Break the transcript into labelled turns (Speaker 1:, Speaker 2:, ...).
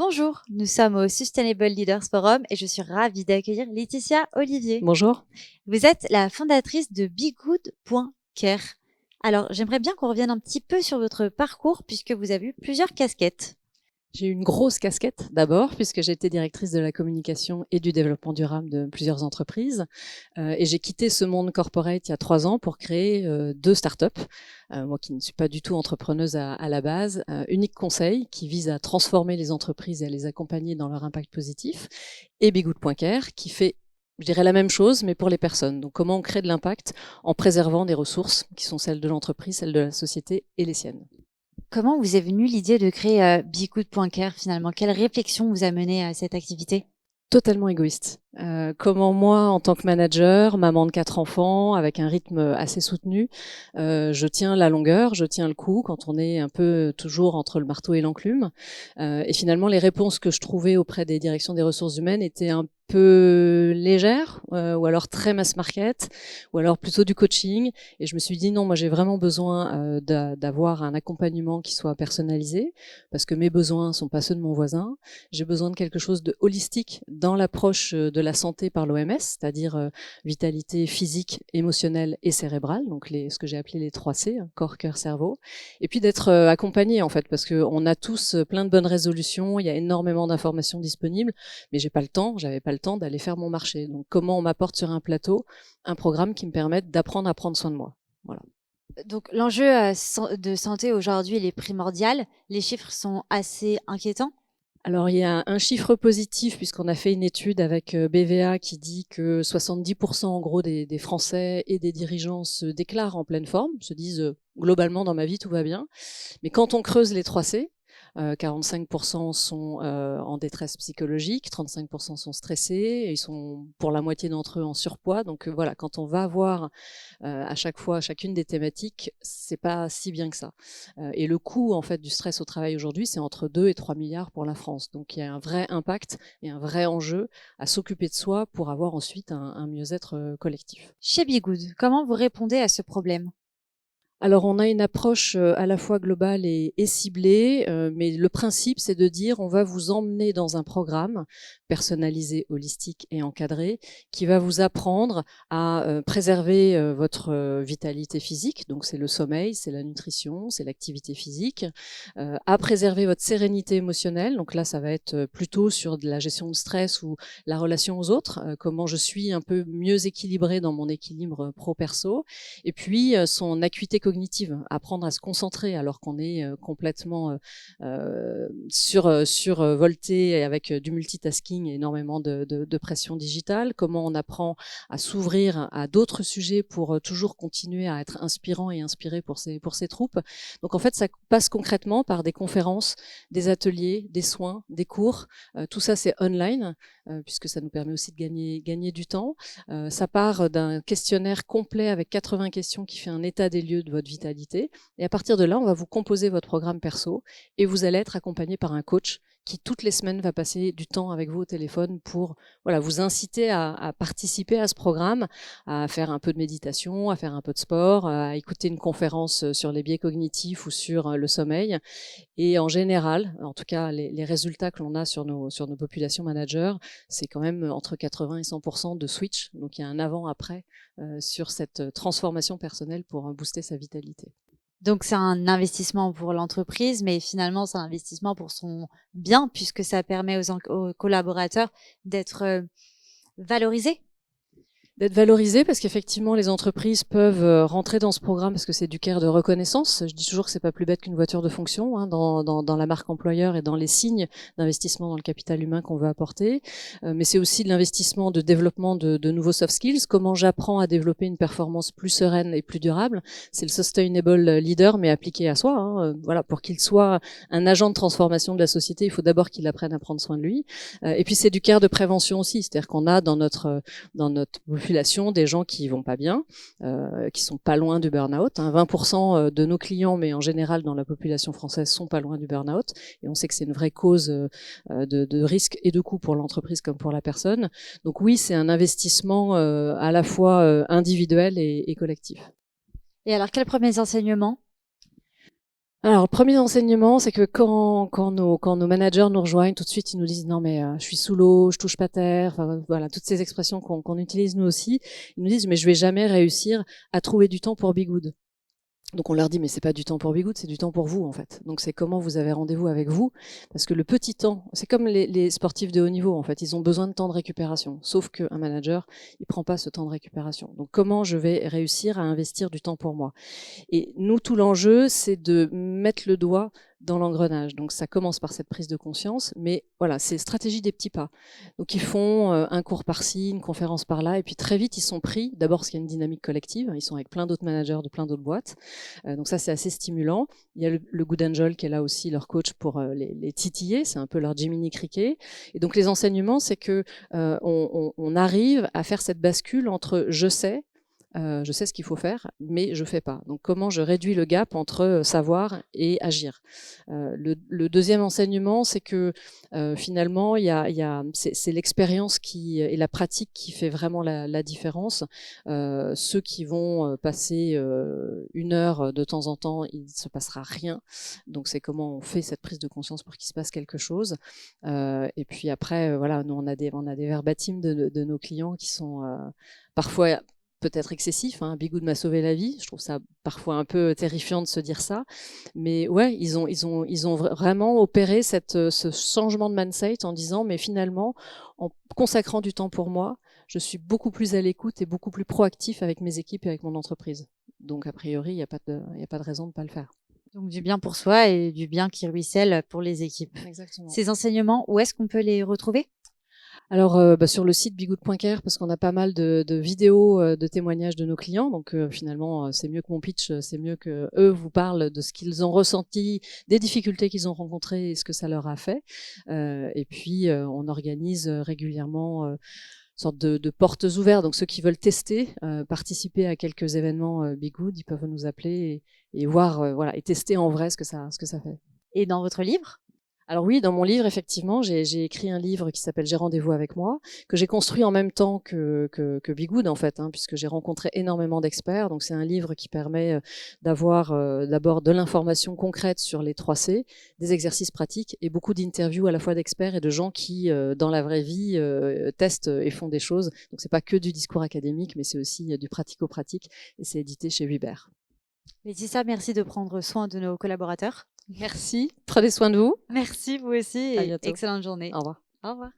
Speaker 1: Bonjour, nous sommes au Sustainable Leaders Forum et je suis ravie d'accueillir Laetitia Olivier.
Speaker 2: Bonjour.
Speaker 1: Vous êtes la fondatrice de BeGood.care. Alors, j'aimerais bien qu'on revienne un petit peu sur votre parcours puisque vous avez eu plusieurs casquettes.
Speaker 2: J'ai eu une grosse casquette d'abord, puisque j'ai été directrice de la communication et du développement durable de plusieurs entreprises. Et j'ai quitté ce monde corporate il y a 3 ans pour créer 2 startups. Moi qui ne suis pas du tout entrepreneuse à la base, Unique Conseil, qui vise à transformer les entreprises et à les accompagner dans leur impact positif, et Bigood.care, qui fait, je dirais, la même chose, mais pour les personnes. Donc comment on crée de l'impact en préservant des ressources qui sont celles de l'entreprise, celles de la société et les siennes.
Speaker 1: Comment vous est venue l'idée de créer BeGood.care finalement? Quelle réflexion vous a mené à cette activité?
Speaker 2: Totalement égoïste. Comment moi, en tant que manager, maman de 4 enfants, avec un rythme assez soutenu, je tiens la longueur, je tiens le coup quand on est un peu toujours entre le marteau et l'enclume. Et finalement, les réponses que je trouvais auprès des directions des ressources humaines étaient un peu légères, ou alors très mass market, ou alors plutôt du coaching. Et je me suis dit non, moi j'ai vraiment besoin d'avoir un accompagnement qui soit personnalisé, parce que mes besoins sont pas ceux de mon voisin. J'ai besoin de quelque chose de holistique dans l'approche de la santé par l'OMS, c'est-à-dire vitalité physique, émotionnelle et cérébrale, donc ce que j'ai appelé les 3 C, corps, cœur, cerveau. Et puis d'être accompagné en fait, parce qu'on a tous plein de bonnes résolutions, il y a énormément d'informations disponibles, mais j'avais pas le temps d'aller faire mon marché. Donc comment on m'apporte sur un plateau un programme qui me permette d'apprendre à prendre soin de moi. Voilà.
Speaker 1: Donc l'enjeu de santé aujourd'hui, il est primordial. Les chiffres sont assez inquiétants.
Speaker 2: Alors, il y a un chiffre positif puisqu'on a fait une étude avec BVA qui dit que 70% en gros des Français et des dirigeants se déclarent en pleine forme, se disent globalement dans ma vie tout va bien. Mais quand on creuse les 3 C, 45% sont en détresse psychologique, 35% sont stressés, et ils sont pour la moitié d'entre eux en surpoids. Donc voilà, quand on va voir à chaque fois chacune des thématiques, c'est pas si bien que ça. Et le coût en fait du stress au travail aujourd'hui, c'est entre 2 et 3 milliards pour la France. Donc il y a un vrai impact et un vrai enjeu à s'occuper de soi pour avoir ensuite un mieux-être collectif.
Speaker 1: Chez BeGood, comment vous répondez à ce problème?
Speaker 2: Alors on a une approche à la fois globale et ciblée, mais le principe c'est de dire on va vous emmener dans un programme personnalisé, holistique et encadré qui va vous apprendre à préserver votre vitalité physique, donc c'est le sommeil, c'est la nutrition, c'est l'activité physique, à préserver votre sérénité émotionnelle, donc là ça va être plutôt sur de la gestion de stress ou la relation aux autres, comment je suis un peu mieux équilibrée dans mon équilibre pro-perso, et puis son acuité cognitive, apprendre à se concentrer alors qu'on est complètement survolté avec du multitasking et énormément de pression digitale, comment on apprend à s'ouvrir à d'autres sujets pour toujours continuer à être inspirant et inspiré pour ses troupes. Donc en fait, ça passe concrètement par des conférences, des ateliers, des soins, des cours. Tout ça, c'est online, puisque ça nous permet aussi de gagner du temps. Ça part d'un questionnaire complet avec 80 questions qui fait un état des lieux de votre vitalité. Et à partir de là, on va vous composer votre programme perso et vous allez être accompagné par un coach qui toutes les semaines va passer du temps avec vous au téléphone pour vous inciter à participer à ce programme, à faire un peu de méditation, à faire un peu de sport, à écouter une conférence sur les biais cognitifs ou sur le sommeil. Et en général, en tout cas, les résultats que l'on a sur nos populations managers, c'est quand même entre 80 et 100% de switch. Donc il y a un avant-après sur cette transformation personnelle pour booster sa vitalité.
Speaker 1: Donc c'est un investissement pour l'entreprise, mais finalement c'est un investissement pour son bien puisque ça permet aux collaborateurs d'être valorisés.
Speaker 2: D'être valorisé parce qu'effectivement les entreprises peuvent rentrer dans ce programme parce que c'est du care de reconnaissance. Je dis toujours que c'est pas plus bête qu'une voiture de fonction dans la marque employeur et dans les signes d'investissement dans le capital humain qu'on veut apporter. Mais c'est aussi de l'investissement de développement de nouveaux soft skills. Comment j'apprends à développer une performance plus sereine et plus durable. C'est le sustainable leader mais appliqué à soi. Voilà, pour qu'il soit un agent de transformation de la société, il faut d'abord qu'il apprenne à prendre soin de lui. Et puis c'est du care de prévention aussi, c'est-à-dire qu'on a dans notre population des gens qui vont pas bien, qui sont pas loin du burn-out. 20% de nos clients, mais en général dans la population française, sont pas loin du burn-out. Et on sait que c'est une vraie cause de risque et de coût pour l'entreprise comme pour la personne. Donc oui, c'est un investissement à la fois individuel et collectif.
Speaker 1: Et alors quels premiers enseignements?
Speaker 2: Alors, le premier enseignement, c'est que quand nos managers nous rejoignent, tout de suite, ils nous disent: «Non, mais je suis sous l'eau, je touche pas terre», enfin, voilà, toutes ces expressions qu'on utilise nous aussi. Ils nous disent: «Mais je vais jamais réussir à trouver du temps pour Bigoud». Donc on leur dit: «Mais c'est pas du temps pour Bigoud, c'est du temps pour vous, en fait». Donc c'est comment vous avez rendez-vous avec vous, parce que le petit temps, c'est comme les sportifs de haut niveau, en fait, ils ont besoin de temps de récupération. Sauf qu'un manager, il prend pas ce temps de récupération. Donc comment je vais réussir à investir du temps pour moi? Et nous, tout l'enjeu, c'est de mettre le doigt dans l'engrenage. Donc ça commence par cette prise de conscience, mais voilà, c'est stratégie des petits pas. Donc ils font un cours par-ci, une conférence par-là, et puis très vite ils sont pris, d'abord parce qu'il y a une dynamique collective, ils sont avec plein d'autres managers de plein d'autres boîtes, donc ça c'est assez stimulant. Il y a le Good Angel qui est là aussi, leur coach pour les titiller, c'est un peu leur Jiminy Cricket. Et donc les enseignements, c'est que on arrive à faire cette bascule entre je sais ce qu'il faut faire, mais je fais pas. Donc, comment je réduis le gap entre savoir et agir? Le deuxième enseignement, c'est que finalement, c'est l'expérience et la pratique qui fait vraiment la différence. Ceux qui vont passer 1 heure de temps en temps, il ne se passera rien. Donc, c'est comment on fait cette prise de conscience pour qu'il se passe quelque chose. Et puis après, voilà, nous on a des verbatims de nos clients qui sont parfois peut-être excessif, hein. Bigoud m'a sauvé la vie. Je trouve ça parfois un peu terrifiant de se dire ça. Mais ouais, ils ont vraiment opéré ce changement de mindset en disant, mais finalement, en consacrant du temps pour moi, je suis beaucoup plus à l'écoute et beaucoup plus proactif avec mes équipes et avec mon entreprise. Donc, a priori, il n'y a pas de raison de ne pas le faire.
Speaker 1: Donc du bien pour soi et du bien qui ruisselle pour les équipes.
Speaker 2: Exactement.
Speaker 1: Ces enseignements, où est-ce qu'on peut les retrouver?
Speaker 2: Alors, sur le site bigoud.care, parce qu'on a pas mal de vidéos de témoignages de nos clients. Donc, finalement, c'est mieux que mon pitch, c'est mieux que eux vous parlent de ce qu'ils ont ressenti, des difficultés qu'ils ont rencontrées et ce que ça leur a fait. Et puis, on organise régulièrement sorte de portes ouvertes. Donc, ceux qui veulent tester, participer à quelques événements Bigoud, ils peuvent nous appeler et voir, voilà, et tester en vrai ce que ça fait.
Speaker 1: Et dans votre livre?
Speaker 2: Alors oui, dans mon livre, effectivement, j'ai écrit un livre qui s'appelle J'ai rendez-vous avec moi, que j'ai construit en même temps que Bigoud, en fait, hein, puisque j'ai rencontré énormément d'experts. Donc c'est un livre qui permet d'avoir d'abord de l'information concrète sur les 3C, des exercices pratiques et beaucoup d'interviews à la fois d'experts et de gens qui, dans la vraie vie, testent et font des choses. Donc c'est pas que du discours académique, mais c'est aussi du pratico-pratique, et c'est édité chez Hubert.
Speaker 1: Laetitia, merci de prendre soin de nos collaborateurs.
Speaker 2: Merci, prenez soin de vous.
Speaker 1: Merci, vous aussi,
Speaker 2: À
Speaker 1: et
Speaker 2: bientôt.
Speaker 1: excellente journée.
Speaker 2: Au revoir.
Speaker 1: Au revoir.